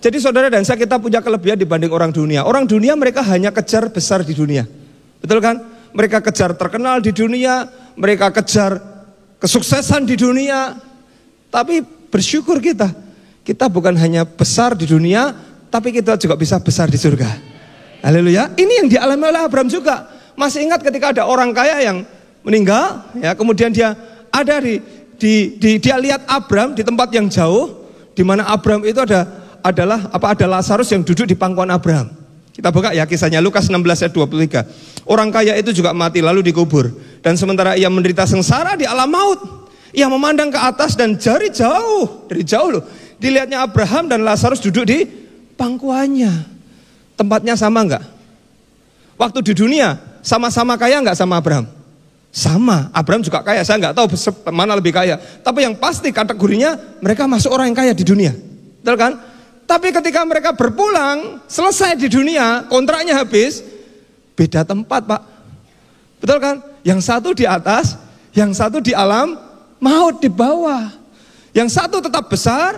Jadi saudara dan saya, kita punya kelebihan dibanding orang dunia. Orang dunia mereka hanya kejar besar di dunia. Betul kan? Mereka kejar terkenal di dunia, mereka kejar kesuksesan di dunia. Tapi bersyukur kita bukan hanya besar di dunia, tapi kita juga bisa besar di surga. Haleluya. Ini yang dialami oleh Abraham juga. Masih ingat ketika ada orang kaya yang meninggal, ya, kemudian dia ada dia lihat Abraham di tempat yang jauh, di mana Abraham itu ada Lazarus yang duduk di pangkuan Abraham. Kita buka ya kisahnya, Lukas 16 ayat 23. Orang kaya itu juga mati lalu dikubur. Dan sementara ia menderita sengsara di alam maut, ia memandang ke atas dan dari jauh loh, dilihatnya Abraham dan Lazarus duduk di pangkuannya. Tempatnya sama enggak? Waktu di dunia sama-sama kaya enggak sama Abraham? Sama, Abraham juga kaya. Saya enggak tahu mana lebih kaya, tapi yang pasti kategorinya mereka masuk orang yang kaya di dunia. Betul kan? Tapi ketika mereka berpulang, selesai di dunia, kontraknya habis, beda tempat, Pak. Betul kan? Yang satu di atas, yang satu di alam maut di bawah. Yang satu tetap besar,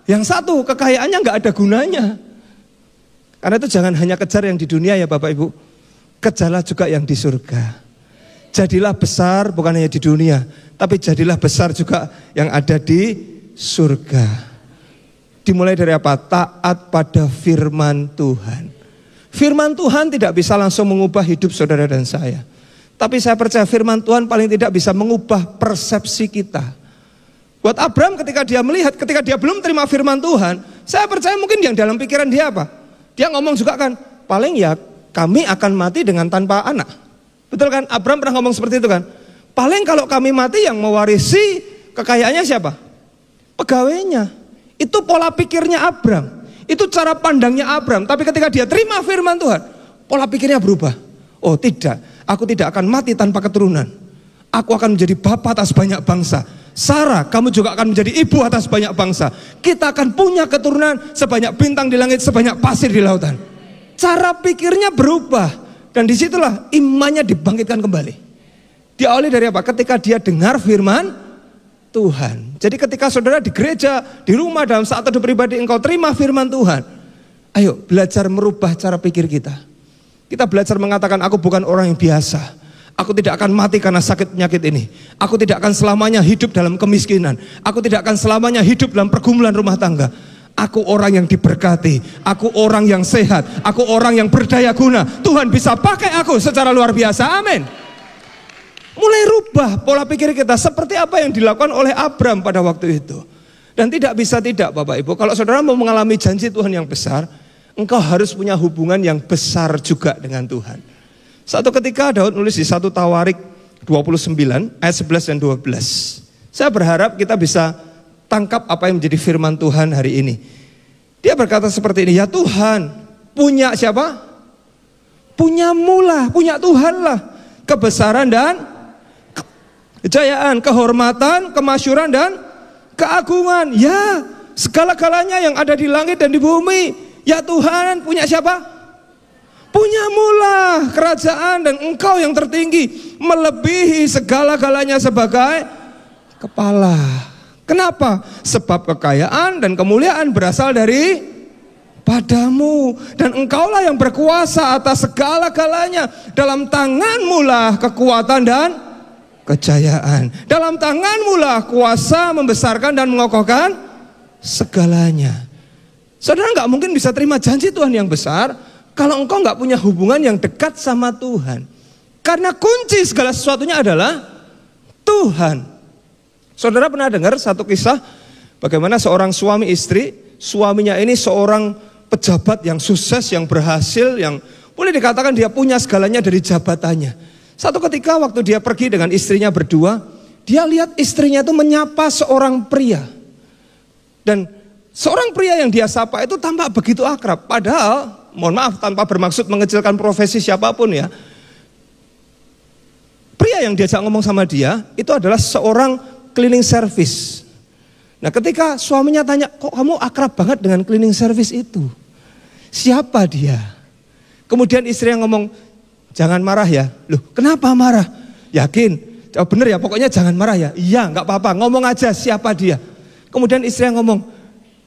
yang satu kekayaannya nggak ada gunanya. Karena itu jangan hanya kejar yang di dunia ya Bapak Ibu, kejarlah juga yang di surga. Jadilah besar bukan hanya di dunia, tapi jadilah besar juga yang ada di surga. Dimulai dari apa? Taat pada firman Tuhan. Firman Tuhan tidak bisa langsung mengubah hidup saudara dan saya. Tapi saya percaya firman Tuhan paling tidak bisa mengubah persepsi kita. Buat Abraham ketika dia melihat, ketika dia belum terima firman Tuhan, saya percaya mungkin yang dalam pikiran dia apa? Dia ngomong juga kan, paling ya kami akan mati dengan tanpa anak. Betul kan? Abraham pernah ngomong seperti itu kan? Paling kalau kami mati yang mewarisi kekayaannya siapa? Pegawainya. Itu pola pikirnya Abraham. Itu cara pandangnya Abraham. Tapi ketika dia terima firman Tuhan, pola pikirnya berubah. Oh tidak, aku tidak akan mati tanpa keturunan. Aku akan menjadi bapa atas banyak bangsa. Sarah, kamu juga akan menjadi ibu atas banyak bangsa. Kita akan punya keturunan sebanyak bintang di langit, sebanyak pasir di lautan. Cara pikirnya berubah. Dan disitulah imannya dibangkitkan kembali. Diawali dari apa? Ketika dia dengar firman Tuhan. Jadi ketika saudara di gereja, di rumah, dalam saat teduh pribadi engkau terima firman Tuhan, ayo belajar merubah cara pikir kita. Kita belajar mengatakan, aku bukan orang yang biasa. Aku tidak akan mati karena sakit penyakit ini. Aku tidak akan selamanya hidup dalam kemiskinan. Aku tidak akan selamanya hidup dalam pergumulan rumah tangga. Aku orang yang diberkati. Aku orang yang sehat. Aku orang yang berdaya guna. Tuhan bisa pakai aku secara luar biasa. Amin. Mulai rubah pola pikir kita seperti apa yang dilakukan oleh Abraham pada waktu itu. Dan tidak bisa tidak Bapak Ibu, kalau saudara mau mengalami janji Tuhan yang besar, engkau harus punya hubungan yang besar juga dengan Tuhan. Satu ketika Daud nulis di 1 Tawarik 29 ayat 11 dan 12. Saya berharap kita bisa tangkap apa yang menjadi firman Tuhan hari ini. Dia berkata seperti ini, ya Tuhan, punya siapa? Punyamu lah, punya Tuhan lah. Kebesaran dan kejayaan, kehormatan, kemasyuran dan keagungan. Ya, segala-galanya yang ada di langit dan di bumi. Ya Tuhan, punya siapa? Punyamu lah kerajaan dan engkau yang tertinggi, melebihi segala-galanya sebagai kepala. Kenapa? Sebab kekayaan dan kemuliaan berasal dari padamu, dan engkaulah yang berkuasa atas segala-galanya. Dalam tanganmu lah kekuatan dan kejayaan. Dalam tanganmu lah kuasa membesarkan dan mengokohkan segalanya. Saudara nggak mungkin bisa terima janji Tuhan yang besar kalau engkau nggak punya hubungan yang dekat sama Tuhan. Karena kunci segala sesuatunya adalah Tuhan. Saudara pernah dengar satu kisah bagaimana seorang suami istri, suaminya ini seorang pejabat yang sukses, yang berhasil, yang boleh dikatakan dia punya segalanya dari jabatannya. Satu ketika waktu dia pergi dengan istrinya berdua, dia lihat istrinya itu menyapa seorang pria. Dan seorang pria yang dia sapa itu tampak begitu akrab. Padahal, mohon maaf tanpa bermaksud mengecilkan profesi siapapun ya, pria yang diajak ngomong sama dia itu adalah seorang cleaning service. Nah ketika suaminya tanya, kok kamu akrab banget dengan cleaning service itu? Siapa dia? Kemudian istri yang ngomong, jangan marah ya. Loh kenapa marah? Yakin? Oh, bener ya, pokoknya jangan marah ya. Iya gak apa-apa, ngomong aja siapa dia. Kemudian istri yang ngomong,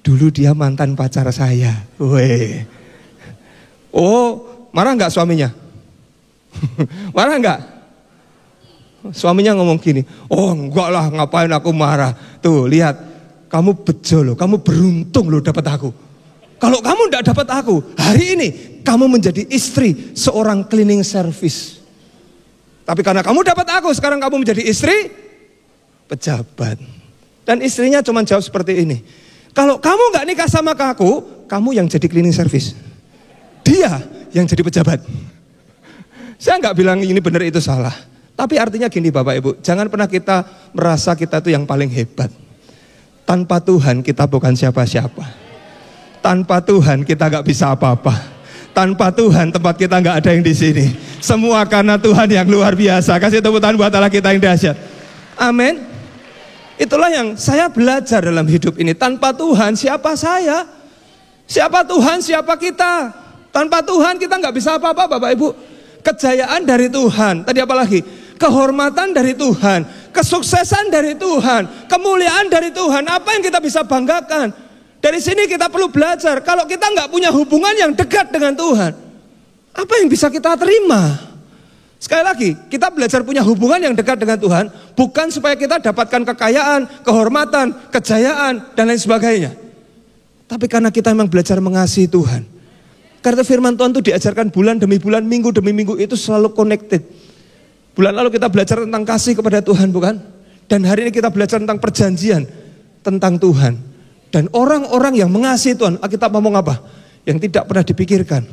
dulu dia mantan pacar saya. Weh. Oh marah gak suaminya? Marah gak? Suaminya ngomong gini, oh enggak lah ngapain aku marah. Tuh lihat, kamu bejo loh, kamu beruntung loh dapat aku. Kalau kamu enggak dapat aku, hari ini kamu menjadi istri seorang cleaning service. Tapi karena kamu dapat aku, sekarang kamu menjadi istri pejabat. Dan istrinya cuma jawab seperti ini, kalau kamu enggak nikah sama aku, kamu yang jadi cleaning service, dia yang jadi pejabat. Saya enggak bilang ini benar itu salah. Tapi artinya gini Bapak Ibu, jangan pernah kita merasa kita itu yang paling hebat. Tanpa Tuhan kita bukan siapa-siapa. Tanpa Tuhan kita gak bisa apa-apa. Tanpa Tuhan tempat kita gak ada yang di sini. Semua karena Tuhan yang luar biasa. Kasih tepuk tangan buat Allah kita yang dahsyat. Amin. Itulah yang saya belajar dalam hidup ini. Tanpa Tuhan siapa saya? Siapa Tuhan, siapa kita? Tanpa Tuhan kita gak bisa apa-apa Bapak Ibu. Kejayaan dari Tuhan. Tadi apa lagi? Kehormatan dari Tuhan, kesuksesan dari Tuhan, kemuliaan dari Tuhan. Apa yang kita bisa banggakan? Dari sini kita perlu belajar. Kalau kita nggak punya hubungan yang dekat dengan Tuhan, apa yang bisa kita terima? Sekali lagi, kita belajar punya hubungan yang dekat dengan Tuhan, bukan supaya kita dapatkan kekayaan, kehormatan, kejayaan, dan lain sebagainya. Tapi karena kita memang belajar mengasihi Tuhan. Karena firman Tuhan itu diajarkan bulan demi bulan, minggu demi minggu, itu selalu connected. Bulan lalu kita belajar tentang kasih kepada Tuhan, bukan? Dan hari ini kita belajar tentang perjanjian, tentang Tuhan. Dan orang-orang yang mengasihi Tuhan, Alkitab ngomong apa? Yang tidak pernah dipikirkan,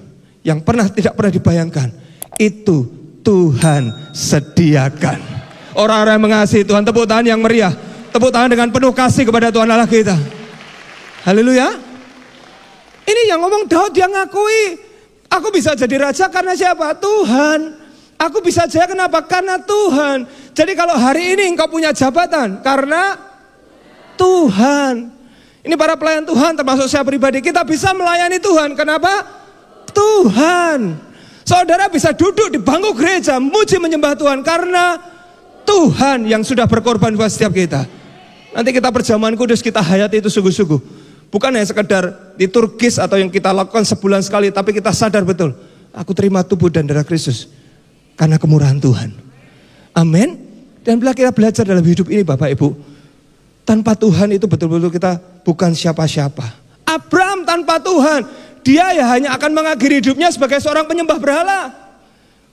yang tidak pernah dibayangkan, itu Tuhan sediakan. Orang-orang yang mengasihi Tuhan, tepuk tangan yang meriah. Tepuk tangan dengan penuh kasih kepada Tuhan Allah kita. Haleluya. Ini yang ngomong Daud, dia ngakui, aku bisa jadi raja karena siapa? Tuhan. Aku bisa jaya kenapa? Karena Tuhan. Jadi kalau hari ini engkau punya jabatan, karena Tuhan. Ini para pelayan Tuhan termasuk saya pribadi, kita bisa melayani Tuhan. Kenapa? Tuhan. Saudara bisa duduk di bangku gereja, muji menyembah Tuhan karena Tuhan yang sudah berkorban buat setiap kita. Nanti kita perjamuan kudus, kita hayati itu sungguh-sungguh. Bukan hanya sekedar liturgis atau yang kita lakukan sebulan sekali, tapi kita sadar betul, aku terima tubuh dan darah Kristus karena kemurahan Tuhan. Amin. Dan bila kita belajar dalam hidup ini Bapak Ibu, tanpa Tuhan itu betul-betul kita bukan siapa-siapa. Abraham tanpa Tuhan, dia ya hanya akan mengakhiri hidupnya sebagai seorang penyembah berhala.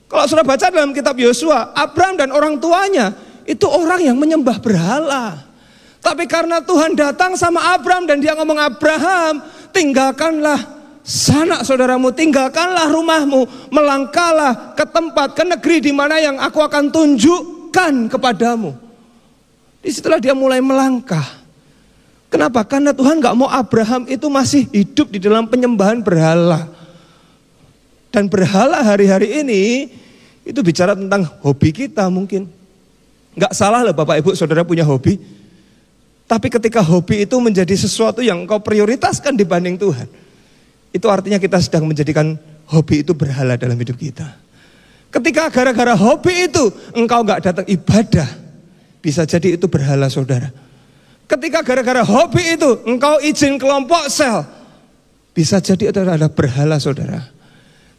Kalau sudah baca dalam kitab Yosua, Abraham dan orang tuanya itu orang yang menyembah berhala. Tapi karena Tuhan datang sama Abraham dan dia ngomong, Abraham, tinggalkanlah sanak saudaramu, tinggalkanlah rumahmu, melangkahlah ke tempat, ke negeri di mana yang aku akan tunjukkan kepadamu. Disitulah dia mulai melangkah. Kenapa? Karena Tuhan gak mau Abraham itu masih hidup di dalam penyembahan berhala. Dan berhala hari-hari ini itu bicara tentang hobi kita mungkin. Gak salah loh Bapak Ibu Saudara punya hobi. Tapi ketika hobi itu menjadi sesuatu yang engkau prioritaskan dibanding Tuhan, itu artinya kita sedang menjadikan hobi itu berhala dalam hidup kita. Ketika gara-gara hobi itu engkau gak datang ibadah, bisa jadi itu berhala saudara. Ketika gara-gara hobi itu engkau izin kelompok sel, bisa jadi itu adalah berhala saudara.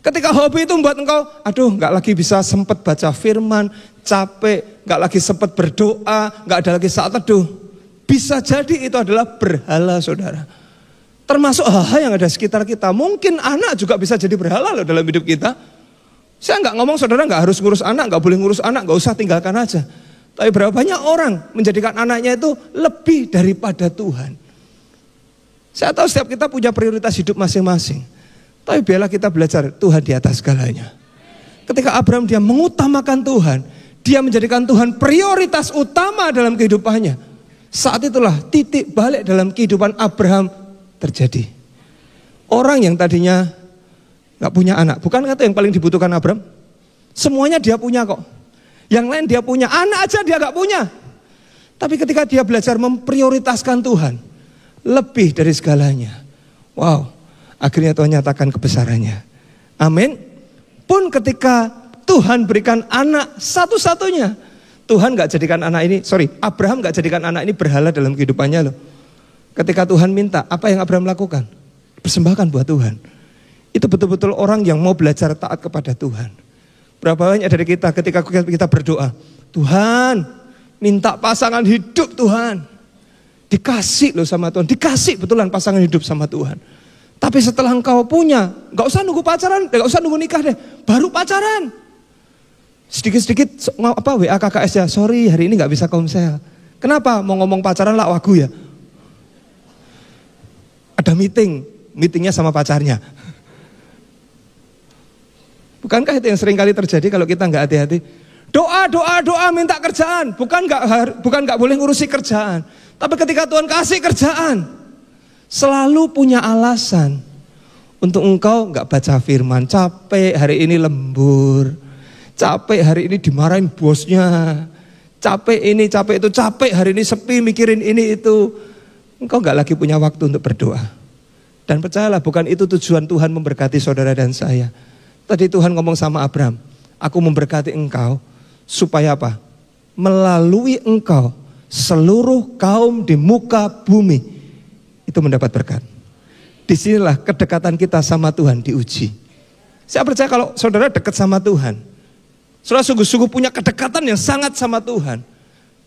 Ketika hobi itu membuat engkau, aduh gak lagi bisa sempat baca firman, capek, gak lagi sempat berdoa, gak ada lagi saat teduh. Bisa jadi itu adalah berhala saudara. Termasuk hal-hal yang ada sekitar kita. Mungkin anak juga bisa jadi berhala loh dalam hidup kita. Saya gak ngomong saudara gak harus ngurus anak, gak boleh ngurus anak, gak usah tinggalkan aja. Tapi berapa banyak orang menjadikan anaknya itu lebih daripada Tuhan. Saya tahu setiap kita punya prioritas hidup masing-masing. Tapi biarlah kita belajar Tuhan di atas segalanya. Ketika Abraham dia mengutamakan Tuhan, dia menjadikan Tuhan prioritas utama dalam kehidupannya. Saat itulah titik balik dalam kehidupan Abraham terjadi. Orang yang tadinya gak punya anak, bukan kata yang paling dibutuhkan Abraham? Semuanya dia punya kok. Yang lain dia punya, anak aja dia gak punya. Tapi ketika dia belajar memprioritaskan Tuhan lebih dari segalanya, wow, akhirnya Tuhan nyatakan kebesarannya. Amin. Pun ketika Tuhan berikan anak satu-satunya, Tuhan gak jadikan anak ini, Abraham gak jadikan anak ini berhala dalam kehidupannya loh. Ketika Tuhan minta, apa yang Abraham lakukan? Persembahkan buat Tuhan. Itu betul-betul orang yang mau belajar taat kepada Tuhan. Berapa banyak dari kita ketika kita berdoa, Tuhan minta pasangan hidup Tuhan. Dikasih loh sama Tuhan, dikasih betulan pasangan hidup sama Tuhan. Tapi setelah engkau punya, gak usah nunggu pacaran, gak usah nunggu nikah deh, baru pacaran. Sedikit-sedikit WA KKS ya, sorry hari ini gak bisa komsel. Kenapa? Mau ngomong pacaran lah wagu ya. Ada meetingnya sama pacarnya. Bukankah itu yang sering kali terjadi kalau kita gak hati-hati? Doa minta kerjaan, bukan gak boleh ngurusi kerjaan. Tapi ketika Tuhan kasih kerjaan, selalu punya alasan untuk engkau gak baca firman, capek hari ini lembur. Capek hari ini dimarahin bosnya, capek ini, capek itu, capek hari ini sepi mikirin ini itu. Engkau gak lagi punya waktu untuk berdoa. Dan percayalah bukan itu tujuan Tuhan memberkati saudara dan saya. Tadi Tuhan ngomong sama Abraham, aku memberkati engkau supaya apa? Melalui engkau seluruh kaum di muka bumi itu mendapat berkat. Disinilah kedekatan kita sama Tuhan diuji. Saya percaya kalau saudara dekat sama Tuhan, saudara sungguh-sungguh punya kedekatan yang sangat sama Tuhan,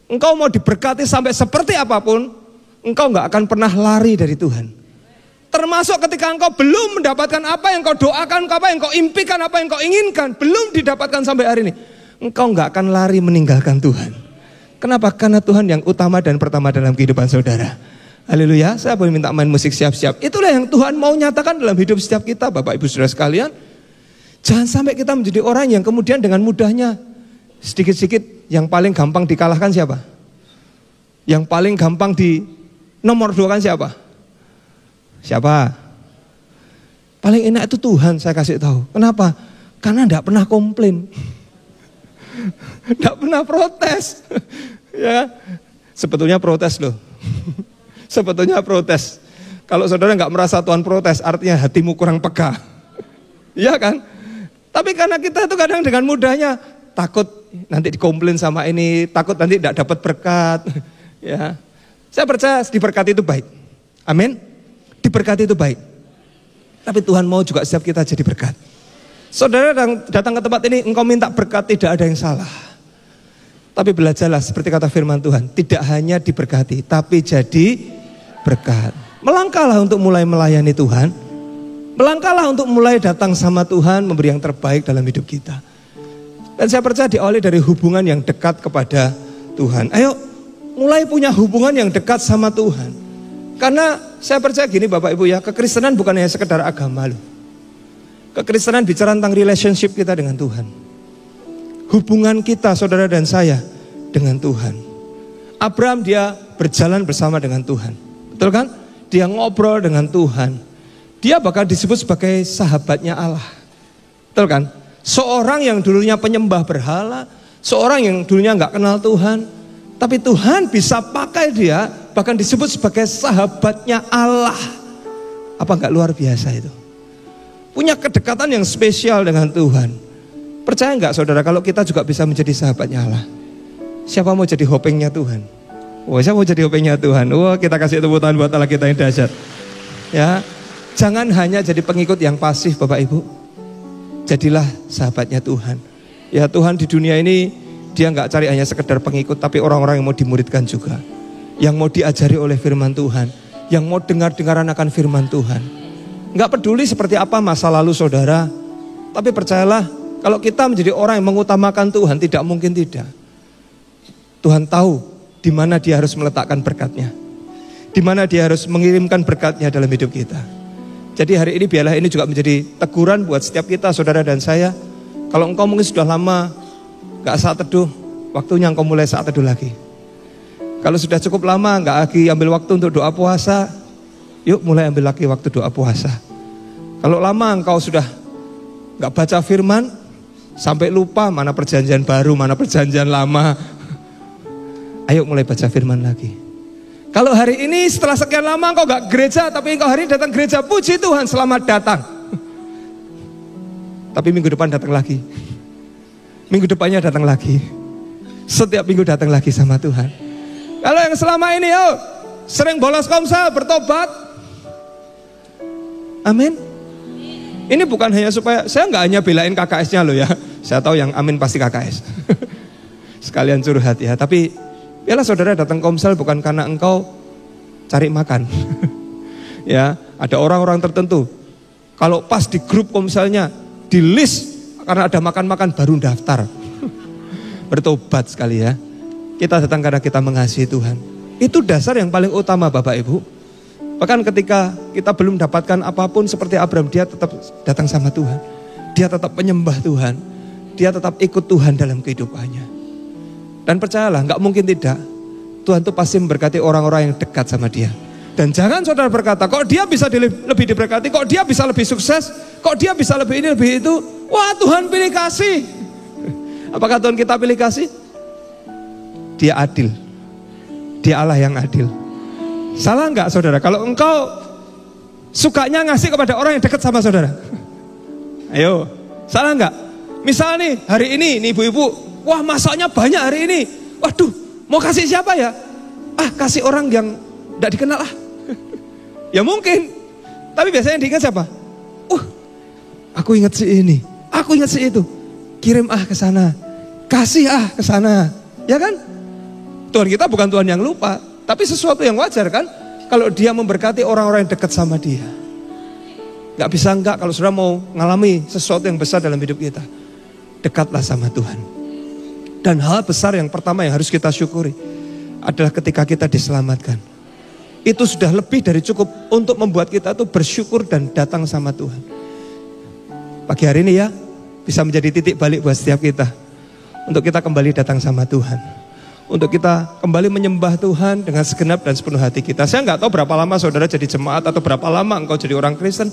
engkau mau diberkati sampai seperti apapun, engkau gak akan pernah lari dari Tuhan. Termasuk ketika engkau belum mendapatkan apa yang kau doakan, apa yang kau impikan, apa yang kau inginkan, belum didapatkan sampai hari ini, engkau gak akan lari meninggalkan Tuhan. Kenapa? Karena Tuhan yang utama dan pertama dalam kehidupan saudara. Haleluya. Saya boleh minta main musik siap-siap. Itulah yang Tuhan mau nyatakan dalam hidup setiap kita, Bapak Ibu Saudara sekalian. Jangan sampai kita menjadi orang yang kemudian dengan mudahnya sedikit-sedikit yang paling gampang dikalahkan siapa? Yang paling gampang di nomor 2 kan siapa? Siapa? Paling enak itu Tuhan, saya kasih tahu. Kenapa? Karena enggak pernah komplain. Enggak pernah protes. Ya. Sebetulnya protes loh. Sebetulnya protes. Kalau saudara enggak merasa Tuhan protes, artinya hatimu kurang peka. Iya kan? Tapi karena kita itu kadang dengan mudahnya takut nanti dikomplain sama ini, takut nanti tidak dapat berkat. Ya, saya percaya diberkati itu baik. Amin. Diberkati itu baik. Tapi Tuhan mau juga setiap kita jadi berkat. Saudara datang ke tempat ini, engkau minta berkat, tidak ada yang salah. Tapi belajarlah seperti kata firman Tuhan, tidak hanya diberkati, tapi jadi berkat. Melangkahlah untuk mulai melayani Tuhan. Melangkahlah untuk mulai datang sama Tuhan, memberi yang terbaik dalam hidup kita. Dan saya percaya diawali dari hubungan yang dekat kepada Tuhan. Ayo mulai punya hubungan yang dekat sama Tuhan. Karena Saya percaya gini Bapak Ibu ya, kekristenan bukan hanya sekedar agama loh. Kekristenan bicara tentang relationship kita dengan Tuhan. Hubungan kita saudara dan saya dengan Tuhan. Abraham dia berjalan bersama dengan Tuhan. Betul kan? Dia ngobrol dengan Tuhan. Dia bahkan disebut sebagai sahabatnya Allah. Betul kan? Seorang yang dulunya penyembah berhala, seorang yang dulunya nggak kenal Tuhan, tapi Tuhan bisa pakai dia, bahkan disebut sebagai sahabatnya Allah. Apa nggak luar biasa itu? Punya kedekatan yang spesial dengan Tuhan. Percaya nggak saudara kalau kita juga bisa menjadi sahabatnya Allah? Siapa mau jadi hopengnya Tuhan? Wah, siapa mau jadi hopengnya Tuhan? Wah, kita kasih tepuk tangan buat Allah kita yang dahsyat. Ya, jangan hanya jadi pengikut yang pasif Bapak Ibu. Jadilah sahabatnya Tuhan. Ya Tuhan di dunia ini dia nggak cari hanya sekedar pengikut, tapi orang-orang yang mau dimuridkan juga, yang mau diajari oleh firman Tuhan, yang mau dengar-dengaran akan firman Tuhan. Nggak peduli seperti apa masa lalu saudara, tapi percayalah kalau kita menjadi orang yang mengutamakan Tuhan, tidak mungkin tidak. Tuhan tahu di mana dia harus meletakkan berkatnya, di mana dia harus mengirimkan berkatnya dalam hidup kita. Jadi hari ini biarlah ini juga menjadi teguran buat setiap kita saudara dan saya. Kalau engkau mungkin sudah lama gak saat teduh, waktunya engkau mulai saat teduh lagi. Kalau sudah cukup lama gak lagi ambil waktu untuk doa puasa, yuk mulai ambil lagi waktu doa puasa. Kalau lama engkau sudah gak baca firman, sampai lupa mana perjanjian baru, mana perjanjian lama, ayo mulai baca firman lagi. Kalau hari ini setelah sekian lama engkau gak gereja, tapi engkau hari ini datang gereja, puji Tuhan, selamat datang. Tapi minggu depan datang lagi. Minggu depannya datang lagi. Setiap minggu datang lagi sama Tuhan. Kalau yang selama ini sering bolos komsel, bertobat. Amin. Ini bukan hanya supaya, saya gak hanya belain KKS-nya loh ya. Saya tahu yang amin pasti KKS. Sekalian curhat ya, tapi biarlah saudara datang komsel bukan karena engkau cari makan. Ya, ada orang-orang tertentu. Kalau pas di grup komselnya, di list karena ada makan-makan baru daftar. Bertobat sekali ya. Kita datang karena kita mengasihi Tuhan. Itu dasar yang paling utama Bapak Ibu. Bahkan ketika kita belum dapatkan apapun seperti Abraham, dia tetap datang sama Tuhan. Dia tetap menyembah Tuhan. Dia tetap ikut Tuhan dalam kehidupannya. Dan percayalah, gak mungkin tidak. Tuhan tuh pasti memberkati orang-orang yang dekat sama dia. Dan jangan saudara berkata, kok dia bisa lebih diberkati, kok dia bisa lebih sukses, kok dia bisa lebih ini, lebih itu. Wah, Tuhan pilih kasih. Apakah Tuhan kita pilih kasih? Dia adil. Dia Allah yang adil. Salah gak saudara? Kalau engkau sukanya ngasih kepada orang yang dekat sama saudara? Ayo, salah gak? Misal nih, hari ini nih ibu-ibu, wah masaknya banyak hari ini. Waduh, mau kasih siapa ya? Kasih orang yang tidak dikenal lah. Ya mungkin. Tapi biasanya diingat siapa? Aku ingat si ini. Aku ingat si itu. Kirim ke sana. Kasih ke sana. Ya kan? Tuhan kita bukan Tuhan yang lupa. Tapi sesuatu yang wajar kan? Kalau dia memberkati orang-orang yang dekat sama dia. Gak bisa enggak kalau sudah mau ngalami sesuatu yang besar dalam hidup kita. Dekatlah sama Tuhan. Dan hal besar yang pertama yang harus kita syukuri adalah ketika kita diselamatkan. Itu sudah lebih dari cukup untuk membuat kita tuh bersyukur dan datang sama Tuhan. Pagi hari ini ya, bisa menjadi titik balik buat setiap kita. Untuk kita kembali datang sama Tuhan. Untuk kita kembali menyembah Tuhan dengan segenap dan sepenuh hati kita. Saya nggak tahu berapa lama saudara jadi jemaat atau berapa lama engkau jadi orang Kristen.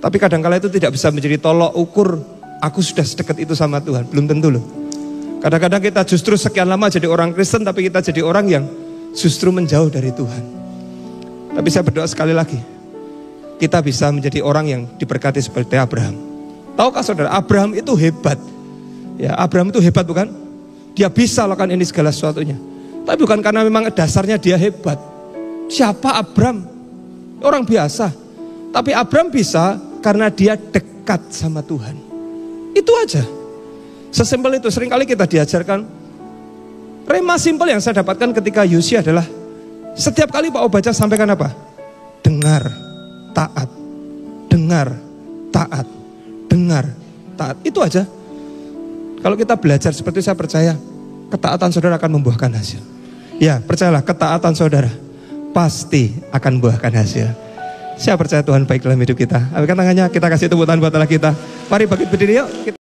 Tapi kadang-kala itu tidak bisa menjadi tolok ukur, aku sudah sedekat itu sama Tuhan. Belum tentu loh. Kadang-kadang kita justru sekian lama jadi orang Kristen, tapi kita jadi orang yang justru menjauh dari Tuhan. Tapi saya berdoa sekali lagi, kita bisa menjadi orang yang diberkati seperti Abraham. Tahukah saudara, Abraham itu hebat. Ya, Abraham itu hebat bukan? Dia bisa lakukan ini segala sesuatunya. Tapi bukan karena memang dasarnya dia hebat. Siapa Abraham? Orang biasa. Tapi Abraham bisa karena dia dekat sama Tuhan. Itu aja. Sesimpel itu. Seringkali kita diajarkan. Rema simpel yang saya dapatkan ketika Yosia adalah setiap kali Pak O baca sampaikan apa? Dengar, taat. Dengar, taat. Dengar, taat. Itu aja. Kalau kita belajar seperti saya percaya, ketaatan saudara akan membuahkan hasil. Ya, percayalah, ketaatan saudara pasti akan membuahkan hasil. Saya percaya Tuhan baik dalam hidup kita. Ambilkan tangannya, kita kasih tepuk tangan buat Allah kita. Mari bangkit berdiri yuk.